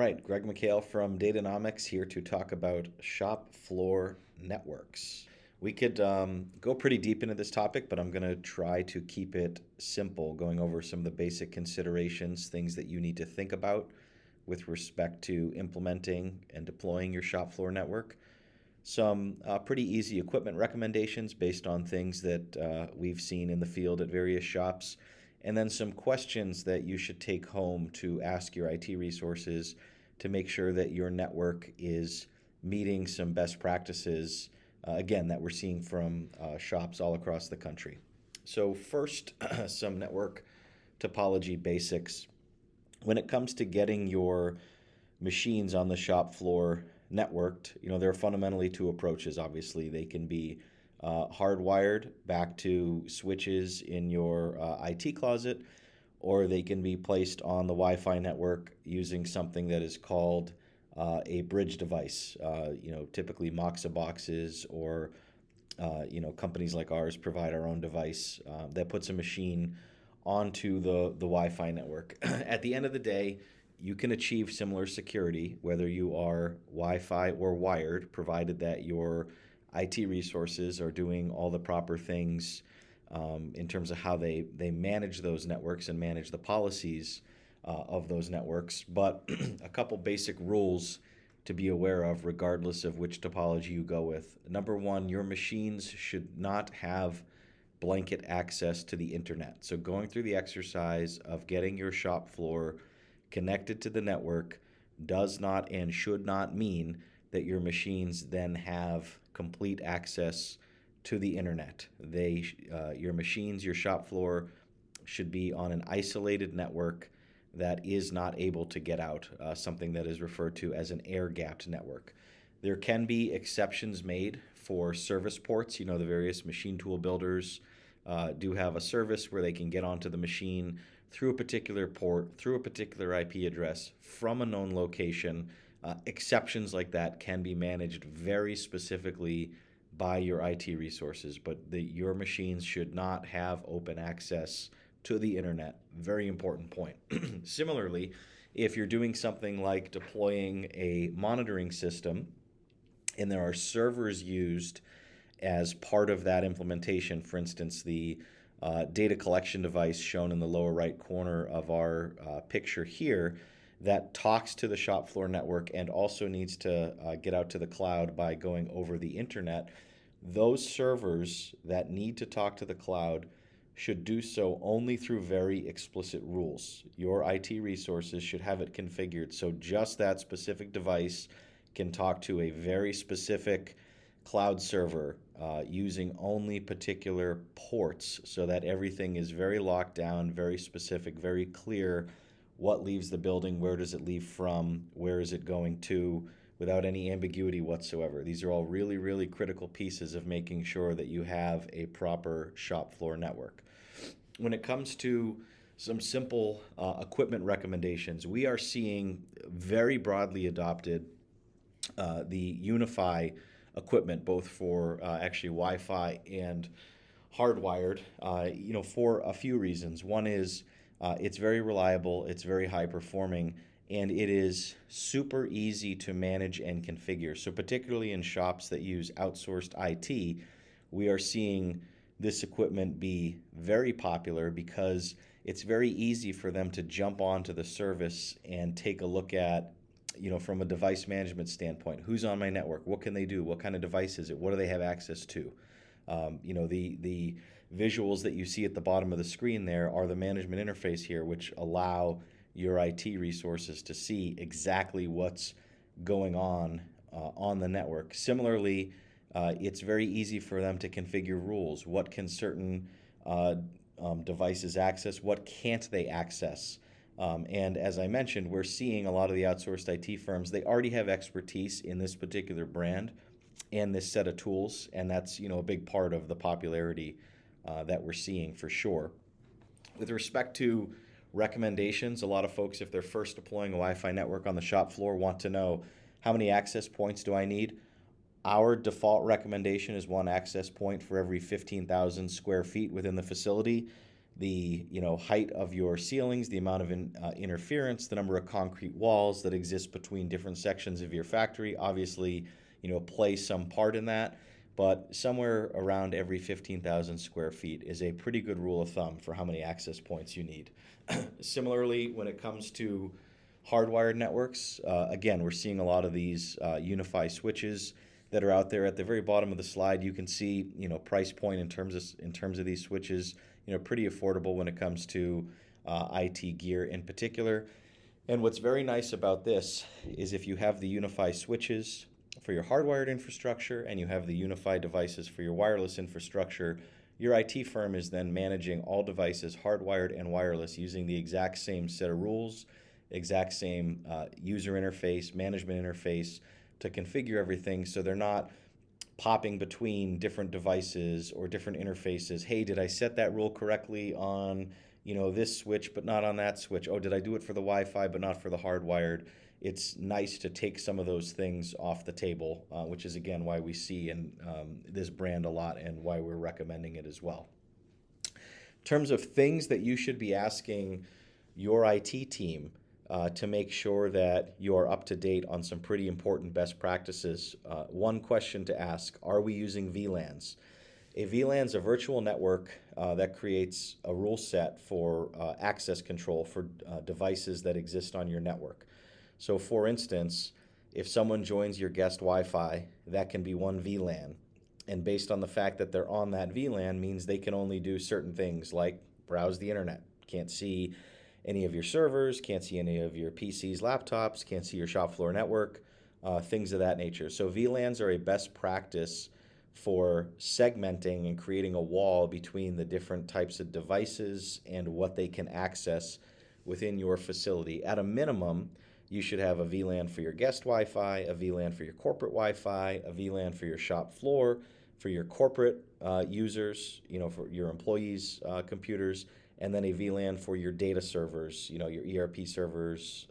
right, Greg McHale from Datanomix here to talk about shop floor networks. We could go pretty deep into this topic, but I'm going to try to keep it simple, going over some of the basic considerations, things that you need to think about with respect to implementing and deploying your shop floor network. Some pretty easy equipment recommendations based on things that we've seen in the field at various shops, and then some questions that you should take home to ask your IT resources to make sure that your network is meeting some best practices, again, that we're seeing from shops all across the country. So first, some network topology basics. When it comes to getting your machines on the shop floor networked, there are fundamentally two approaches. Obviously, they can be hardwired back to switches in your IT closet, or they can be placed on the Wi-Fi network using something that is called a bridge device. Typically Moxa boxes or companies like ours provide our own device that puts a machine onto the Wi-Fi network. At the end of the day, you can achieve similar security whether you are Wi-Fi or wired, provided that your IT resources are doing all the proper things in terms of how they manage those networks and manage the policies of those networks. But a couple basic rules to be aware of regardless of which topology you go with. Number one, your machines should not have blanket access to the internet. So going through the exercise of getting your shop floor connected to the network does not and should not mean that your machines then have complete access to the internet. Your machines, your shop floor should be on an isolated network that is not able to get out, something that is referred to as an air-gapped network. There can be exceptions made for service ports. The various machine tool builders do have a service where they can get onto the machine through a particular port, through a particular IP address, from a known location. Exceptions like that can be managed very specifically by your IT resources, but your machines should not have open access to the internet. Very important point. Similarly, if you're doing something like deploying a monitoring system and there are servers used as part of that implementation, for instance, the data collection device shown in the lower right corner of our picture here that talks to the shop floor network and also needs to get out to the cloud by going over the internet, those servers that need to talk to the cloud should do so only through very explicit rules. Your IT resources should have it configured so just that specific device can talk to a very specific cloud server using only particular ports so that everything is very locked down, very specific, very clear. What leaves the building, where does it leave from, where is it going to, without any ambiguity whatsoever. These are all really, really critical pieces of making sure that you have a proper shop floor network. When it comes to some simple equipment recommendations, we are seeing very broadly adopted the UniFi equipment, both for actually Wi-Fi and hardwired, for a few reasons. One is it's very reliable, it's very high performing, and it is super easy to manage and configure. So particularly in shops that use outsourced IT, we are seeing this equipment be very popular because it's very easy for them to jump onto the service and take a look at, from a device management standpoint, who's on my network, what can they do, what kind of device is it, what do they have access to. The visuals that you see at the bottom of the screen there are the management interface here, which allow your IT resources to see exactly what's going on the network. Similarly, it's very easy for them to configure rules. What can certain devices access? What can't they access? And as I mentioned, we're seeing a lot of the outsourced IT firms, they already have expertise in this particular brand and this set of tools, and that's a big part of the popularity that we're seeing for sure. With respect to recommendations, a lot of folks, if they're first deploying a Wi-Fi network on the shop floor, want to know how many access points do I need. Our default recommendation is one access point for every 15,000 square feet within the facility. the height of your ceilings, the amount of interference, the number of concrete walls that exist between different sections of your factory. Obviously, play some part in that, but somewhere around every 15,000 square feet is a pretty good rule of thumb for how many access points you need. Similarly, when it comes to hardwired networks, again, we're seeing a lot of these UniFi switches that are out there. At the very bottom of the slide, you can see price point in terms of these switches. Pretty affordable when it comes to IT gear in particular. And what's very nice about this is if you have the UniFi switches for your hardwired infrastructure and you have the UniFi devices for your wireless infrastructure, your IT firm is then managing all devices, hardwired and wireless, using the exact same set of rules, exact same user interface, management interface to configure everything, so they're not popping between different devices or different interfaces. Hey, did I set that rule correctly on this switch but not on that switch? Oh, did I do it for the Wi-Fi but not for the hardwired? It's nice to take some of those things off the table, which is again why we see in this brand a lot and why we're recommending it as well. In terms of things that you should be asking your IT team to make sure that you are up to date on some pretty important best practices. One question to ask: are we using VLANs? A VLAN is a virtual network that creates a rule set for access control for devices that exist on your network. So for instance, if someone joins your guest Wi-Fi, that can be one VLAN. And based on the fact that they're on that VLAN means they can only do certain things like browse the internet. Can't see any of your servers, can't see any of your PCs, laptops, can't see your shop floor network, things of that nature. So VLANs are a best practice for segmenting and creating a wall between the different types of devices and what they can access within your facility. At a minimum, you should have a VLAN for your guest Wi-Fi, a VLAN for your corporate Wi-Fi, a VLAN for your shop floor, for your corporate users, for your employees' computers, and then a VLAN for your data servers, your ERP servers,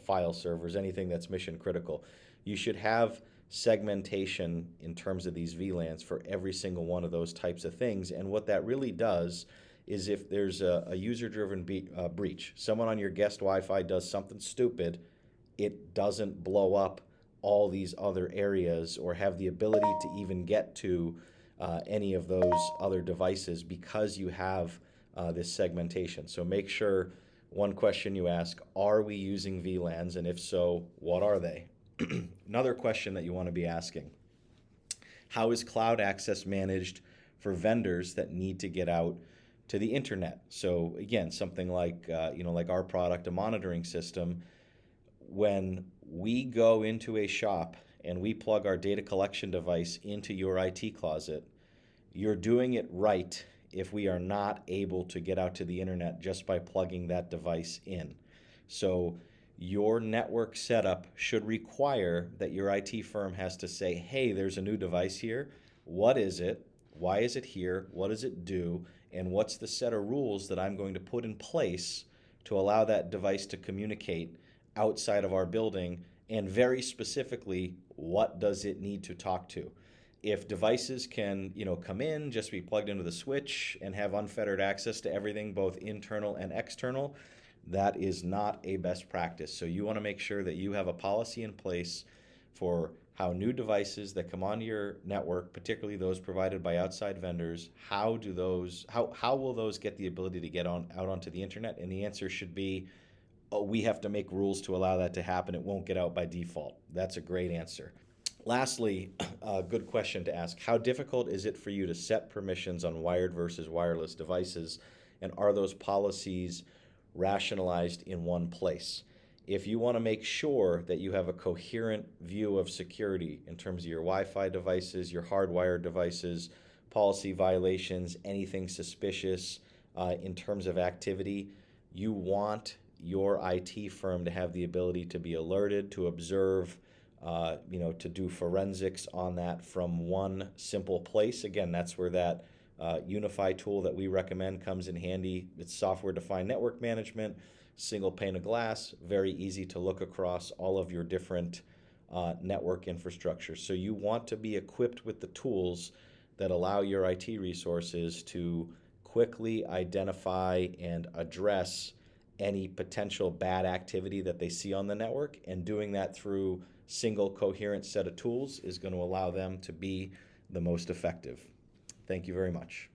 file servers, anything that's mission critical. You should have segmentation in terms of these VLANs for every single one of those types of things. And what that really does is if there's a user-driven breach, someone on your guest Wi-Fi does something stupid, it doesn't blow up all these other areas or have the ability to even get to any of those other devices because you have this segmentation. So make sure, one question you ask, are we using VLANs? And if so, what are they? Another question that you want to be asking: how is cloud access managed for vendors that need to get out to the internet? So again, something like like our product, a monitoring system. When we go into a shop and we plug our data collection device into your IT closet, you're doing it right if we are not able to get out to the internet just by plugging that device in. So your network setup should require that your IT firm has to say, hey, there's a new device here. What is it? Why is it here? What does it do? And what's the set of rules that I'm going to put in place to allow that device to communicate outside of our building? And very specifically, what does it need to talk to? If devices can, come in, just be plugged into the switch and have unfettered access to everything, both internal and external, that is not a best practice. So you want to make sure that you have a policy in place for how new devices that come onto your network, particularly those provided by outside vendors, how will those get the ability to get out onto the internet? And the answer should be, we have to make rules to allow that to happen. It won't get out by default. That's a great answer. Lastly, a good question to ask: how difficult is it for you to set permissions on wired versus wireless devices? And are those policies rationalized in one place? If you want to make sure that you have a coherent view of security in terms of your Wi-Fi devices, your hardwired devices, policy violations, anything suspicious in terms of activity, you want your IT firm to have the ability to be alerted, to observe, to do forensics on that from one simple place. Again, that's where that UniFi tool that we recommend comes in handy. It's software-defined network management, single pane of glass, very easy to look across all of your different network infrastructure. So you want to be equipped with the tools that allow your IT resources to quickly identify and address any potential bad activity that they see on the network, and doing that through single coherent set of tools is going to allow them to be the most effective. Thank you very much.